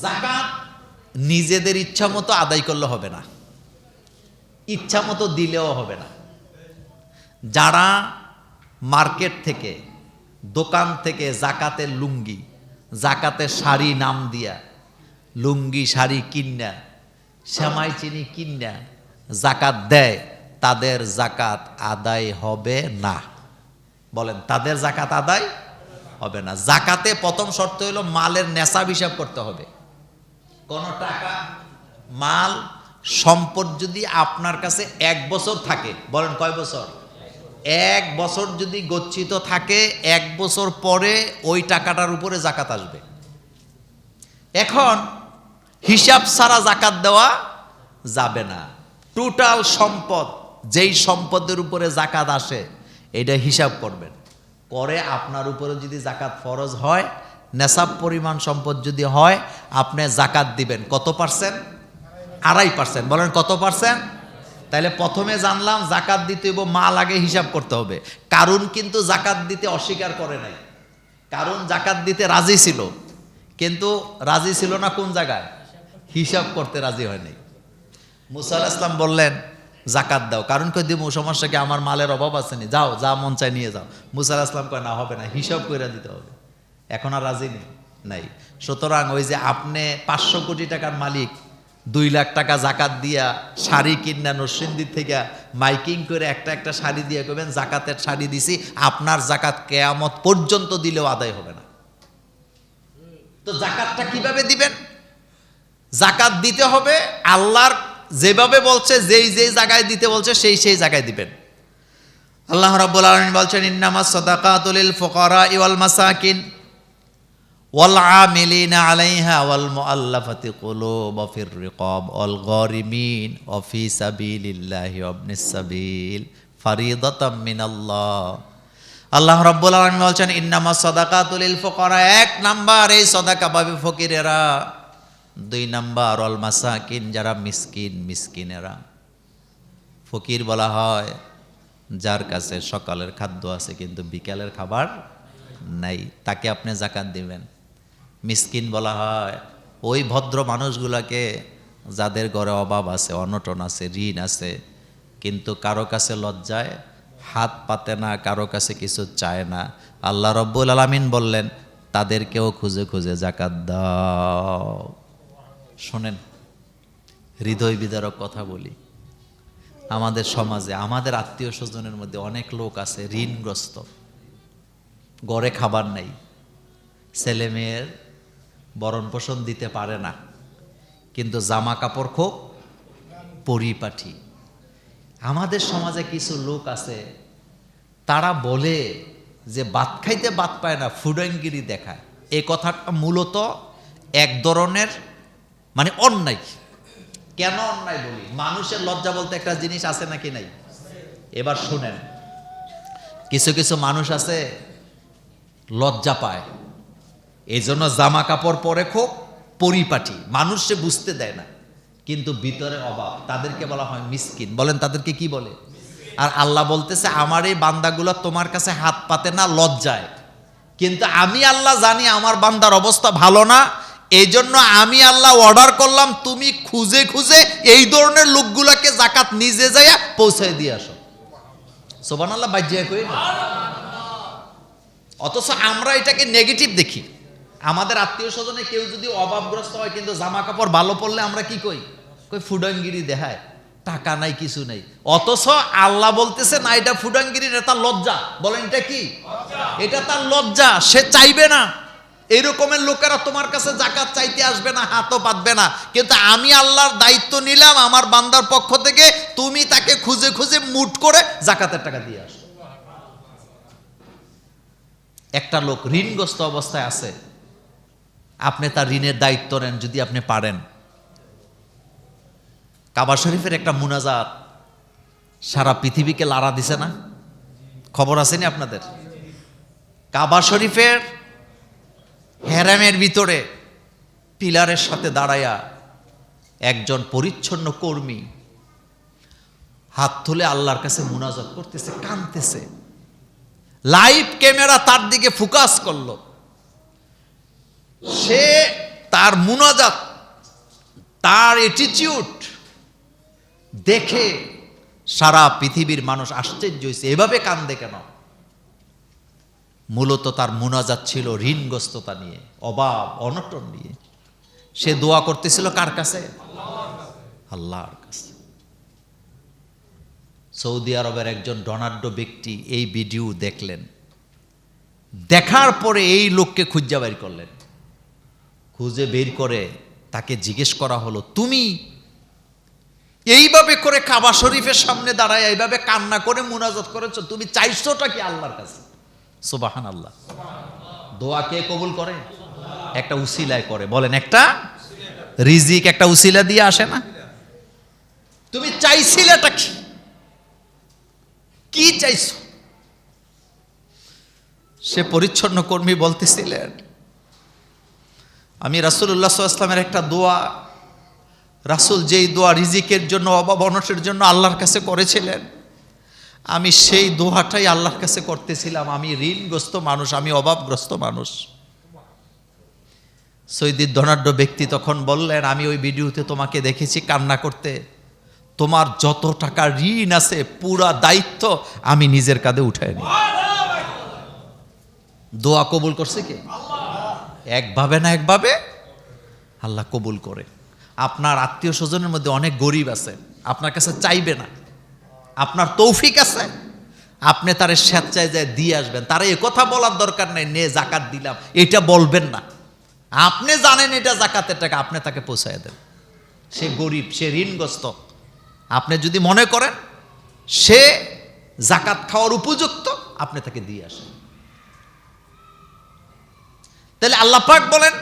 যাকাত নিজেদের ইচ্ছা মতো আদায় করলে হবে না, ইচ্ছা মতো দিলেও হবে না। যারা মার্কেট থেকে, দোকান থেকে জাকাতের লুঙ্গি, জাকাতের শাড়ি নাম দিয়া লুঙ্গি শাড়ি কিন্না, সেমাই চিনি কিন্না জাকাত দেয়, তাদের জাকাত আদায় হবে না। বলেন, তাদের জাকাত আদায় হবে না। জাকাতে প্রথম শর্ত হলো মালের নেশাব হিসাব করতে হবে। কোন টাকা, মাল, সম্পদ যদি আপনার কাছে 1 বছর থাকে, বলেন কয় বছর? 1 বছর যদি গচ্ছিত থাকে, 1 বছর পরে ওই টাকাটার উপরে জাকাত আসবে। এখন হিসাব ছাড়া জাকাত দেওয়া যাবে না। টোটাল সম্পদ, যেই সম্পদের উপরে জাকাত আসে এটা হিসাব করবেন, করে আপনার উপরে যদি জাকাত ফরজ হয়, নেশাব পরিমাণ সম্পদ যদি হয়, আপনি জাকাত দিবেন কত পার্সেন্ট? 2.5%। বলেন কত পার্সেন্ট? তাহলে প্রথমে জানলাম জাকাত দিতে হইব, মাল আগে হিসাব করতে হবে। কারণ কিন্তু জাকাত দিতে অস্বীকার করে নাই, কারণ জাকাত দিতে রাজি ছিল, কিন্তু রাজি ছিল না কোন জায়গায়? হিসাব করতে রাজি হয় নাই। মুসা আলাইহিস সালাম বললেন জাকাত দাও, কারণ কই দিব, সমস্যা কি, আমার মালের অভাব আছে নি, যাও যা মন চায় নিয়ে যাও। মুসা আলাইহিস সালাম কয় না, হবে না, হিসাব করে দিতে হবে। এখন আর রাজি নাই। সুতরাং ওই যে আপনি 500 কোটি টাকার মালিক, 2 লাখ টাকা জাকাত দিয়া শাড়ি কিনা নরসিংদী থেকে মাইকিং করে একটা শাড়ি দিয়ে কবেন জাকাতের শাড়ি দিছি, আপনার জাকাত কিয়ামত পর্যন্ত দিলেও আদায় হবে না। তো জাকাতটা কিভাবে দিবেন? জাকাত দিতে হবে আল্লাহর যেভাবে বলছে, যেই জায়গায় দিতে বলছে সেই জায়গায় দিবেন। আল্লাহ রাব্বুল আলামিন বলছেন, ইন্নামাস সাদাকাতু লিল ফুকারা ওয়াল মাসাকিন ওয়াল আমিলিনা আলাইহা ওয়াল মুআল্লাফাতি কুলুব ওয়া ফির রিকাব ওয়াল গারিমিন ওয়া ফি সাবিলিল্লাহি ওয়া ইবনিস সাবিল ফারিদাতাম মিনাল্লাহ। আল্লাহ রাব্বুল আলামিন বলছেন, ইন্নামাস সাদাকাতু লিল ফুকারা, 1 নাম্বার এই সাদাকা পাবে ফকিরেরা, 2 নাম্বার ওয়াল মাসাকিন, যারা মিসকিনেরা। ফকির বলা হয় যার কাছে সকালের খাদ্য আছে কিন্তু বিকালের খাবার নাই, তাকে আপনি জাকাত দিবেন। মিসকিন বলা হয় ওই ভদ্র মানুষগুলাকে যাদের ঘরে অভাব আছে, অনটন আছে, ঋণ আছে, কিন্তু কারো কাছে লজ্জায় হাত পাতে না, কারো কাছে কিছু চায় না। আল্লাহ রব্বুল আলামিন বললেন তাদেরকেও খুঁজে খুঁজে জাকাত দাও। শোনেন, হৃদয় বিদারক কথা বলি, আমাদের সমাজে, আমাদের আত্মীয় স্বজনের মধ্যে অনেক লোক আছে ঋণগ্রস্ত, ঘরে খাবার নাই, ছেলে মেয়ের ভরণ পোষণ দিতে পারে না, কিন্তু জামা কাপড় খুব পরিপাটি। আমাদের সমাজে কিছু লোক আছে, তারা বলে যে ভাত খাইতে ভাত পায় না, ফুডাঙ্গিরি দেখায়। এই কথাটা মূলত এক ধরনের মানে অন্যায়। কেন অন্যায় বলি? মানুষের লজ্জা বলতে একটা জিনিস আছে নাকি নাই? এবার শুনেন, কিছু কিছু মানুষ আছে লজ্জা পায়, এই জন্য জামা কাপড় পরে খুব পরিপাটি, মানুষ সে বুঝতে দেয় না, কিন্তু ভিতরে অভাব, তাদেরকে বলা হয় মিসকিন। বলেন তাদেরকে কি বলে? আর আল্লাহ বলতেছে আমার এই বান্দাগুলো তোমার কাছে হাত পাতে না লজ্জায়, কিন্তু আমি আল্লাহ জানি আমার বান্দার অবস্থা ভালো না, এই জন্য আমি আল্লাহ অর্ডার করলাম তুমি খুঁজে খুঁজে এই ধরনের লোকগুলাকে জাকাত নিজে যাইয়া পৌঁছায় দিয়ে আসো। সুবহানাল্লাহ, বাজ্যা কই না। অথচ আমরা এটাকে নেগেটিভ দেখি। আমাদের আত্মীয় স্বজনে কেউ যদি অভাবগ্রস্ত হয় কিন্তু জামা কাপড় ভালো পড়লে আমরা কি কই? ফুডাঙ্গিরি দেখায়, টাকা নাই, কিছু নেই। অথচ আল্লাহ বলতেছে না, এটা ফুডাঙ্গিরি, এটা তার লজ্জা। বলেন এটা কি? এটা তার লজ্জা, সে চাইবে না। এইরকমের লোকেরা তোমার কাছে জাকাত চাইতে আসবে না, হাতও পাতবে না, কিন্তু আমি আল্লাহর দায়িত্ব নিলাম আমার বান্দার পক্ষ থেকে, তুমি তাকে খুঁজে খুঁজে মুট করে জাকাতের টাকা দিয়ে আসো। একটা লোক ঋণগ্রস্ত অবস্থায় আছে, আপনি তার ঋণের দায়িত্ব নেন যদি আপনি পারেন। কাবা শরীফের একটা মুনাজাত সারা পৃথিবীকে লাড়া দিছে না? খবর আসেনি আপনাদের? কাবা শরীফের হেরামের ভিতরে পিলারের সাথে দাঁড়ায়া একজন পরিচ্ছন্ন কর্মী হাত তুলে আল্লাহর কাছে মুনাজাত করতেছে, কাঁদতেছে। লাইভ ক্যামেরা তার দিকে ফোকাস করলো। সে তার মুনাজাত, তার অ্যাটিটিউড দেখে সারা পৃথিবীর মানুষ আশ্চর্য হয়েছে, এভাবে কান্দে কেন? মূলত তার মুনাজাত ছিল ঋণগ্রস্ততা নিয়ে, অভাব অনটন নিয়ে। সে দোয়া করতেছিল কার কাছে? আল্লাহর কাছে। সৌদি আরবের একজন ধনাঢ্য ব্যক্তি এই ভিডিও দেখলেন, দেখার পরে এই লোককে খুঁজে বের করলেন। খুঁজে বের করে তাকে জিজ্ঞেস করা হলো, তুমি এইভাবে করে কাবা শরীফের সামনে দাঁড়ায় এইভাবে কান্না করে মুনাজাত করেছো, তুমি চাইছোটা কি আল্লাহর কাছে? সুবহানাল্লাহ। দোয়া কে কবুল করে? একটা উসিলায় করে। বলেন, একটা রিজিক একটা উসিলা দিয়ে আসে না? তুমি চাইছিলেটা কি? কি চাইছো? সে পরিচ্ছন্ন কর্মী বলতেছিলেন, আমি রাসূলুল্লাহ সাল্লাল্লাহু আলাইহি ওয়াসাল্লামের একটা দোয়া, রাসূল যেই দোয়া রিজিকের জন্য, অভাব অনটনের জন্য আল্লাহর কাছে করেছিলেন, আমি সেই দোয়াটাই আল্লাহর কাছে করতেছিলাম। আমি ঋণগ্রস্ত মানুষ, আমি অভাবগ্রস্ত মানুষ। সৌদির ধনাঢ্য ব্যক্তি তখন বললেন, আমি ওই ভিডিওতে তোমাকে দেখেছি কান্না করতে, তোমার যত টাকা ঋণ আছে পুরা দায়িত্ব আমি নিজের কাঁধে উঠাই নি। দোয়া কবুল করছে কে? একভাবে না একভাবে আল্লাহ কবুল করে। আপনার আত্মীয় স্বজনের মধ্যে অনেক গরিব আছে, আপনার কাছে চাইবে না, আপনার তৌফিক আছে, আপনি তারে স্বেচ্ছায় যায় দিয়ে আসবেন। তারা এ কথা বলার দরকার নেই নে জাকাত দিলাম, এটা বলবেন না। আপনি জানেন এটা জাকাতের টাকা, আপনি তাকে পৌঁছায় দেন। সে গরিব, সে ঋণগ্রস্ত, আপনি যদি মনে করেন সে জাকাত খাওয়ার উপযুক্ত, আপনি তাকে দিয়ে আসেন। তাহলে আল্লাহ পাক বলেন,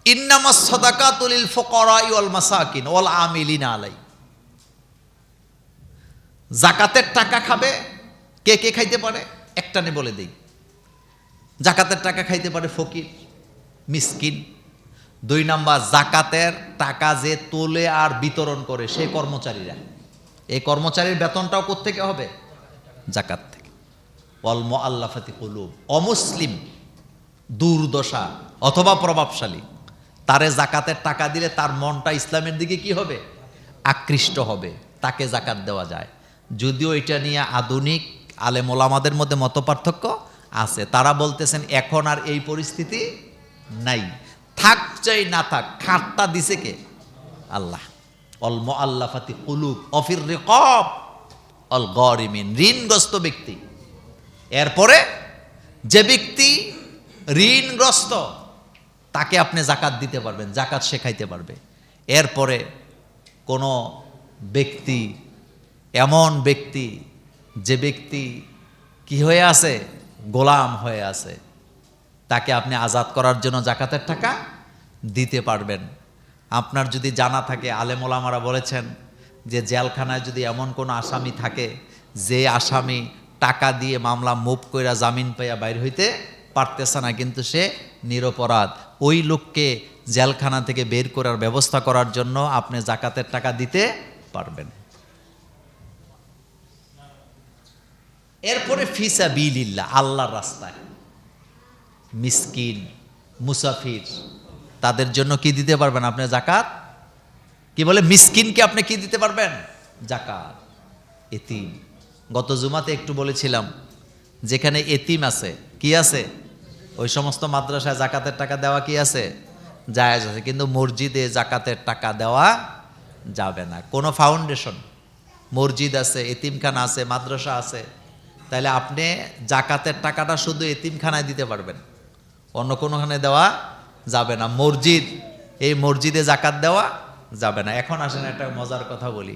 ইন্নামাস সাদাকাতু লিল ফুকারা ওয়াল মাসাকিন ওয়াল আমিলিনা আলাই। জাকাতের টাকা খাবে কে কে খাইতে পারে? একটানে বলে দেই। জাকাতের টাকা খাইতে পারে ফকির, মিসকিন। 2 নাম্বার, জাকাতের টাকা যে তোলে আর বিতরণ করে সেই কর্মচারীরা। এই কর্মচারীর বেতনটাও কোত্থেকে হবে? জাকাত থেকে। ওয়াল মুআল্লাফাতি কুলুব, অমুসলিম, দুর্দশা অথবা প্রভাবশালী, তারে জাকাতের টাকা দিলে তার মনটা ইসলামের দিকে কি হবে? আকৃষ্ট হবে, তাকে জাকাত দেওয়া যায়। যদিও এটা নিয়ে আধুনিক আলেম ওলামাদের মধ্যে মতপার্থক্য আছে। তারা বলতেছেন এখন আর এই পরিস্থিতি নাই, থাক চাই না থাক, খাটটা দিছে কে? আল্লাহ। অল মুআল্লাফাতি কুলুব অফির রিকাব অল গরিমিন, ঋণগ্রস্ত ব্যক্তি। এরপরে যে ব্যক্তি ঋণগ্রস্ত তাকে আপনি জাকাত দিতে পারবেন, জাকাত শেখাইতে পারবে। এরপরে কোনো ব্যক্তি, এমন ব্যক্তি যে ব্যক্তি কি হয়ে আছে? গোলাম হয়ে আছে, তাকে আপনি আজাদ করার জন্য জাকাতের টাকা দিতে পারবেন। আপনার যদি জানা থাকে, আলেম ওলামারা বলেছেন যে জেলখানায় যদি এমন কোনো আসামি থাকে যে আসামি টাকা দিয়ে মামলা মুভ কইরা জামিন পাইয়া বাইর হইতে পারতেছে না, কিন্তু সে নিরপরাধ, ওই লোককে জেলখানা থেকে বের করার ব্যবস্থা করার জন্য আপনি জাকাতের টাকা দিতে পারবেন। এরপরে ফিসাবিলিল্লাহ, আল্লাহর রাস্তায় মিসকিন, মুসাফির, তাদের জন্য কি দিতে পারবেন আপনি? জাকাত। কি বলে? মিসকিনকে আপনি কি দিতে পারবেন? জাকাত। এতিম, গত জুমাতে একটু বলেছিলাম, যেখানে এতিম আছে, কি আছে? ওই সমস্ত মাদ্রাসায় জাকাতের টাকা দেওয়া কি আছে? জায়েজ আছে, কিন্তু মসজিদে জাকাতের টাকা দেওয়া যাবে না। কোনো ফাউন্ডেশন, মসজিদ আছে, এতিমখানা আছে, মাদ্রাসা আছে, তাহলে আপনি জাকাতের টাকাটা শুধু এতিমখানায় দিতে পারবেন, অন্য কোনোখানে দেওয়া যাবে না। মসজিদ, এই মসজিদে জাকাত দেওয়া যাবে না। এখন আসেন একটা মজার কথা বলি,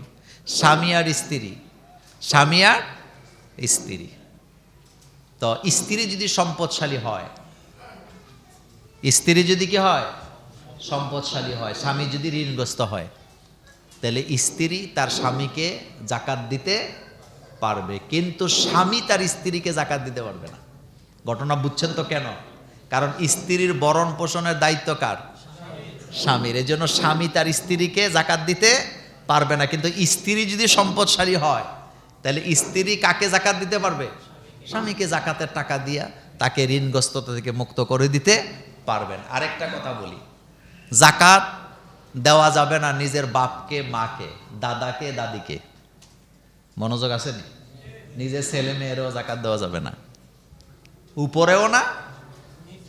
স্বামী আর স্ত্রী, স্বামী আর স্ত্রী, তো স্ত্রী যদি সম্পদশালী হয়, স্ত্রী যদি কি হয়? সম্পদশালী হয়, স্বামী যদি ঋণগ্রস্ত হয়, তাহলে স্ত্রী তার স্বামীকে জাকাত দিতে পারবে, কিন্তু স্বামী তার স্ত্রীকে জাকাত দিতে পারবে না। ঘটনা বুঝছেন তো কেন? কারণ স্ত্রীর ভরণ পোষণের দায়িত্ব কার? স্বামীর। এই জন্য স্বামী তার স্ত্রীকে জাকাত দিতে পারবে না, কিন্তু স্ত্রী যদি সম্পদশালী হয় তাহলে স্ত্রী কাকে জাকাত দিতে পারবে? স্বামীকে জাকাতের টাকা দিয়া তাকে ঋণগ্রস্ততা থেকে মুক্ত করে দিতে পারবেন। আরেকটা কথা বলি, জাকাত দেওয়া যাবে না নিজের বাপকে, মাকে, দাদাকে, দাদিকে। মনোযোগ আসেনি? নিজের ছেলে মেয়েরও জাকাত দেওয়া যাবে না, উপরেও না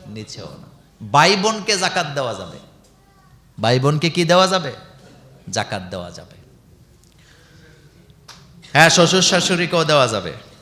নিচেও না। ভাই বোনকে জাকাত দেওয়া যাবে, ভাই বোনকে কি দেওয়া যাবে? জাকাত দেওয়া যাবে। হ্যাঁ, শ্বশুর শাশুড়িকেও দেওয়া যাবে।